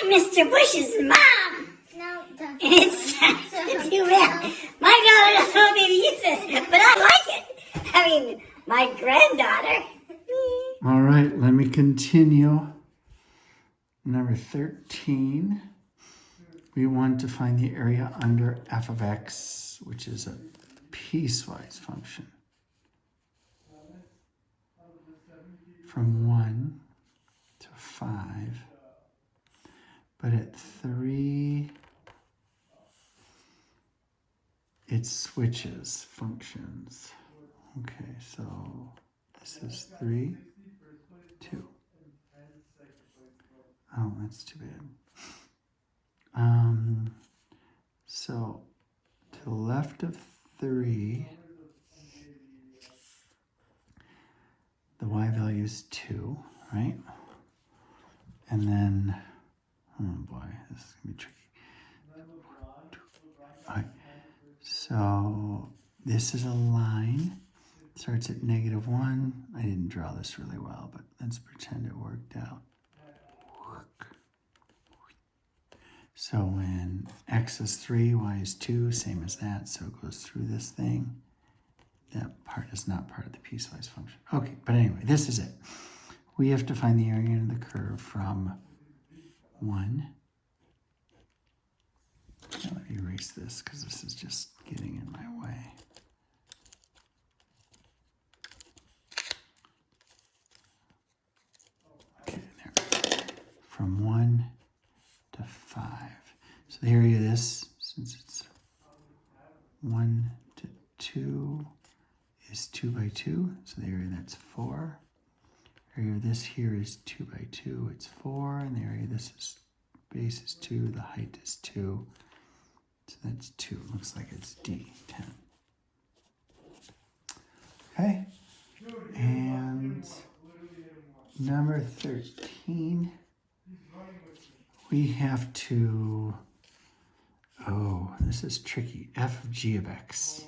I'm Mr. Bush's mom. No, don't. It's too bad. My daughter doesn't want me to use this, but I like it. I mean, my granddaughter. All right, let me continue. Number 13. We want to find the area under f of x, which is a piecewise function. From 1 to 5. But at 3, it switches functions. Okay, so this is 3, 2. Oh, that's too bad. So to the left of 3, the y value is 2, right? And then, oh boy, this is gonna be tricky. All right, so this is a line. It starts at -1. I didn't draw this really well, but let's pretend it worked out. So when x is 3, y is 2, same as that, so it goes through this thing. That part is not part of the piecewise function. Okay, but anyway, this is it. We have to find the area of the curve from 1. Let me erase this because this is just getting in my way. Okay, there. From 1 to 5. So the area of this, since it's 1 to 2, is 2 by 2. So the area that's 4. The area of this here is 2 by 2. It's 4. And the area of this is base is 2. The height is 2. So that's 2. Looks like it's D10. Okay. And number 13. We have to, this is tricky, f of g of x.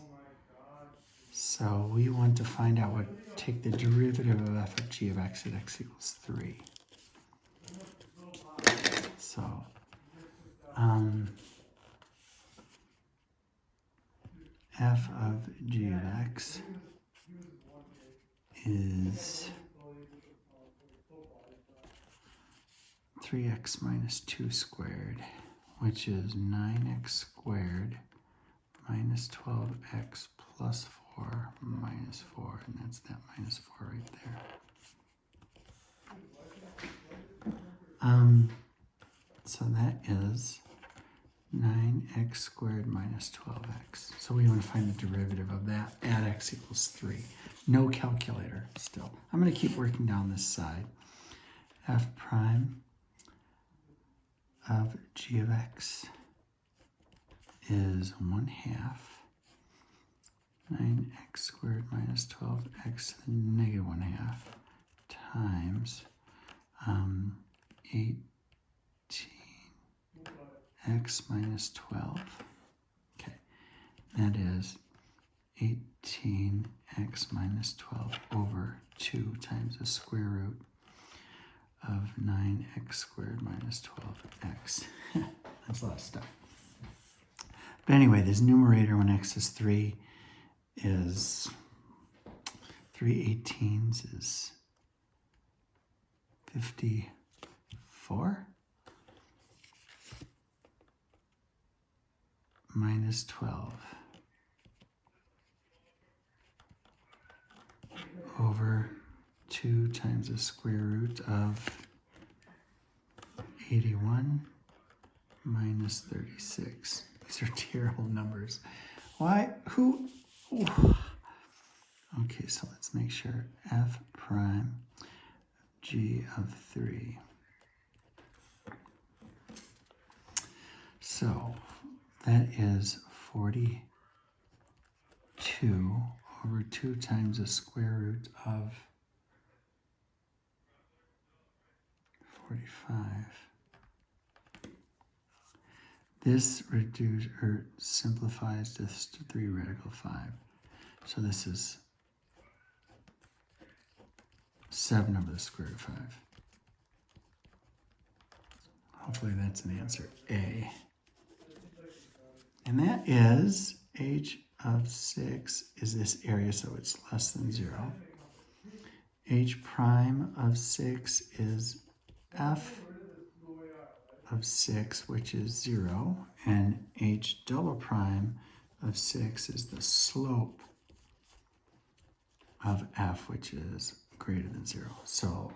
So we want to find out take the derivative of f of g of x at x equals 3. So, f of g of x is 3x minus 2 squared, which is 9x squared minus 12x plus 4 minus 4, and that's that minus 4 right there. So that is 9x squared minus 12x. So we want to find the derivative of that at x equals 3. No calculator still. I'm going to keep working down this side. F prime of g of x is 1/2 9x squared minus 12x to the negative 1/2 times 18x minus 12. Okay, that is 18x minus 12 over 2 times the square root of 9x squared minus 12x. That's a lot of stuff. But anyway, this numerator when x is 3 is 3/18 is 54 minus 12 over 2 times the square root of 81 minus 36. These are terrible numbers. Why? Who? Ooh. Okay, so let's make sure f prime g of 3. So that is 42 over 2 times the square root of 45. This simplifies this to 3 radical 5. So this is 7 over the square root of 5. Hopefully that's an answer A. And that is h of 6 is this area, so it's less than 0. H prime of 6 is f of 6, which is 0. And h double prime of 6 is the slope of f, which is greater than 0. So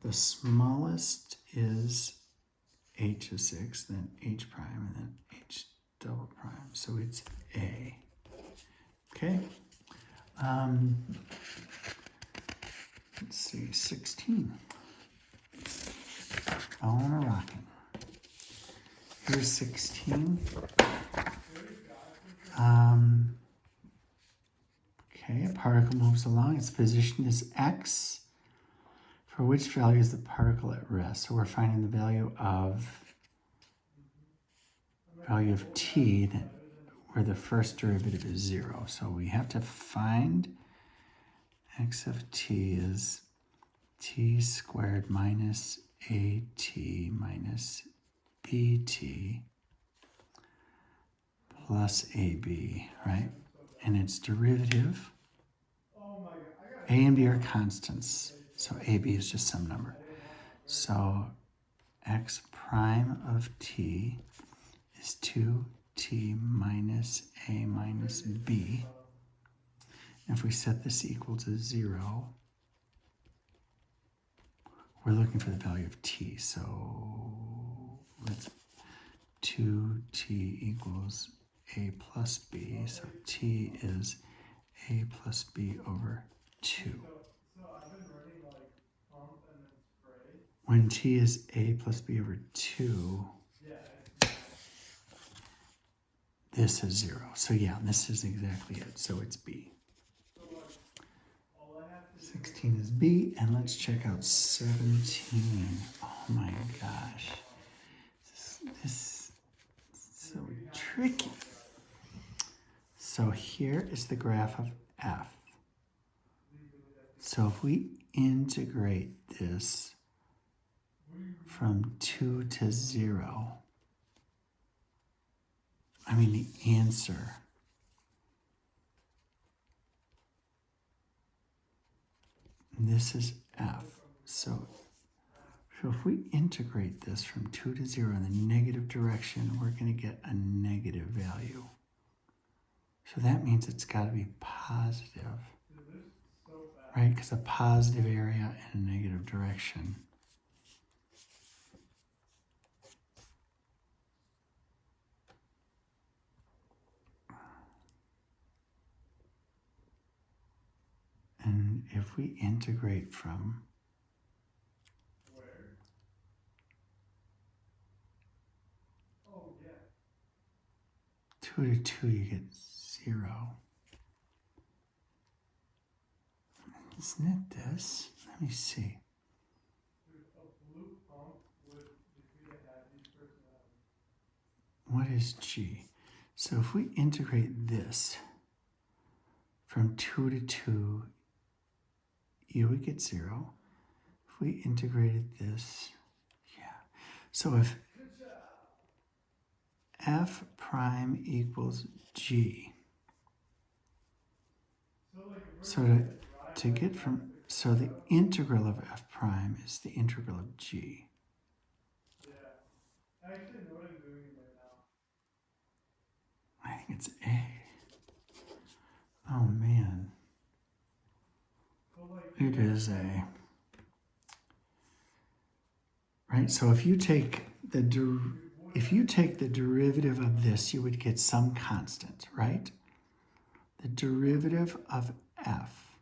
the smallest is h of 6, then h prime, and then h double prime. So it's A. Okay. Let's see, 16. On a rockin'. Here's 16. Okay, a particle moves along. Its position is x. For which value is the particle at rest? So we're finding the value of t that where the first derivative is 0. So we have to find x of t is t squared minus at minus bt plus ab, right? And its derivative, a and b are constants, so ab is just some number. So x prime of t is 2t minus a minus b. And if we set this equal to 0, we're looking for the value of t. So let's 2t equals a plus b. So t is a plus b over 2. When t is a plus b over 2, this is 0. So yeah, this is exactly it. So it's B. 16 is B, and let's check out 17. Oh my gosh. This is so tricky. So here is the graph of f. So if we integrate this from 2 to 0, I mean the answer this is f. So if we integrate this from 2 to 0 in the negative direction, we're going to get a negative value. So that means it's got to be positive, right? Because a positive area in a negative direction. And if we integrate from 2 to 2, you get 0. Isn't it this? Let me see. What is g? So if we integrate this from 2 to 2, you would get 0. If we integrated this, yeah. So if f prime equals g, so to get from, so the integral of f prime is the integral of g. I think it's A. Oh man. It is A. Right, so if you take the derivative of this, you would get some constant, right? The derivative of f.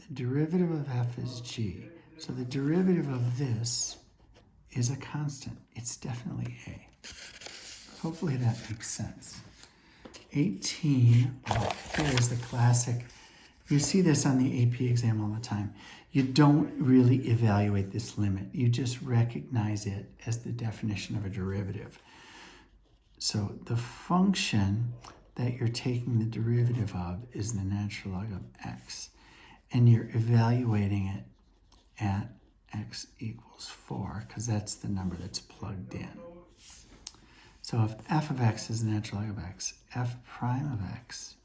The derivative of f is g. So the derivative of this is a constant. It's definitely A. Hopefully that makes sense. 18, here's the classic. You see this on the AP exam all the time. You don't really evaluate this limit. You just recognize it as the definition of a derivative. So the function that you're taking the derivative of is the natural log of x. and you're evaluating it at x equals 4, because that's the number that's plugged in. So if f of x is the natural log of x, f prime of x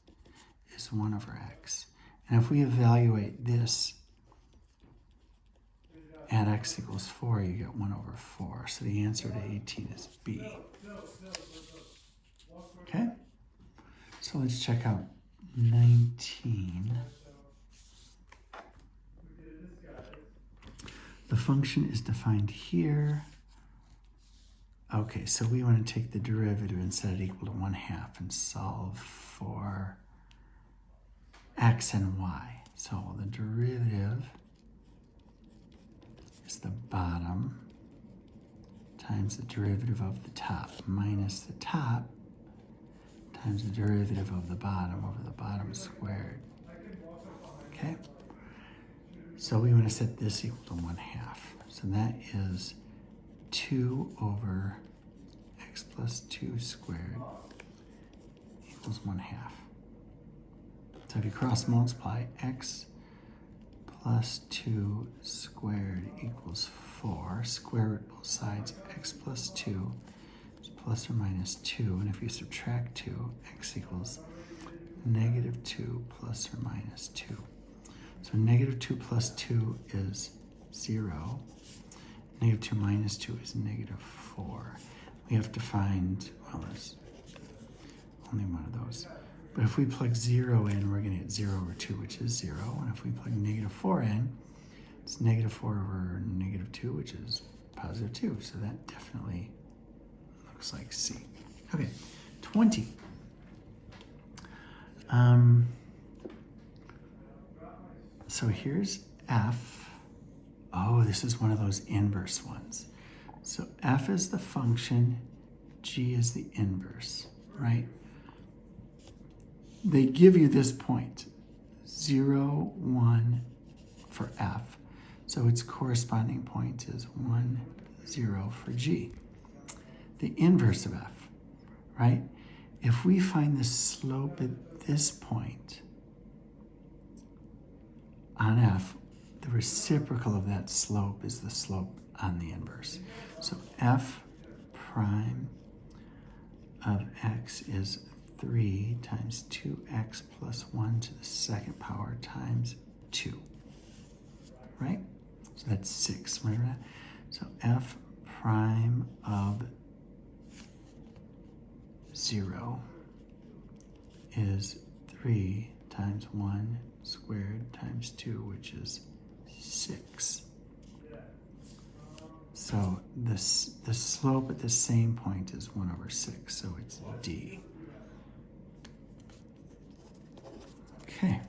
is 1 over x. And if we evaluate this at x equals 4, you get 1 over 4. So the answer to 18 is B. Okay? So let's check out 19. The function is defined here. Okay, so we want to take the derivative and set it equal to 1/2 and solve for x and y. So the derivative is the bottom times the derivative of the top minus the top times the derivative of the bottom over the bottom squared. Okay? So we want to set this equal to 1/2. So that is 2 over x plus 2 squared equals 1/2. So if you cross multiply, x plus 2 squared equals 4. Square root both sides, x plus 2 is plus or minus 2. And if you subtract 2, x equals negative 2 plus or minus 2. So negative 2 plus 2 is 0. Negative 2 minus 2 is negative 4. We have to find, well, there's only one of those. But if we plug 0 in, we're going to get 0 over 2, which is 0. And if we plug negative 4 in, it's negative 4 over negative 2, which is positive 2. So that definitely looks like C. Okay, 20. So here's f. Oh, this is one of those inverse ones. So f is the function, g is the inverse, right? They give you this point, 0, 1 for f. So its corresponding point is 1, 0 for g. The inverse of f, right? If we find the slope at this point on f, the reciprocal of that slope is the slope on the inverse. So f prime of x is 3 times 2x plus 1 to the second power times 2, right? So that's 6, remember that? So f prime of 0 is 3 times 1 squared times 2, which is 6. So the slope at the same point is 1 over 6, so it's D. Okay.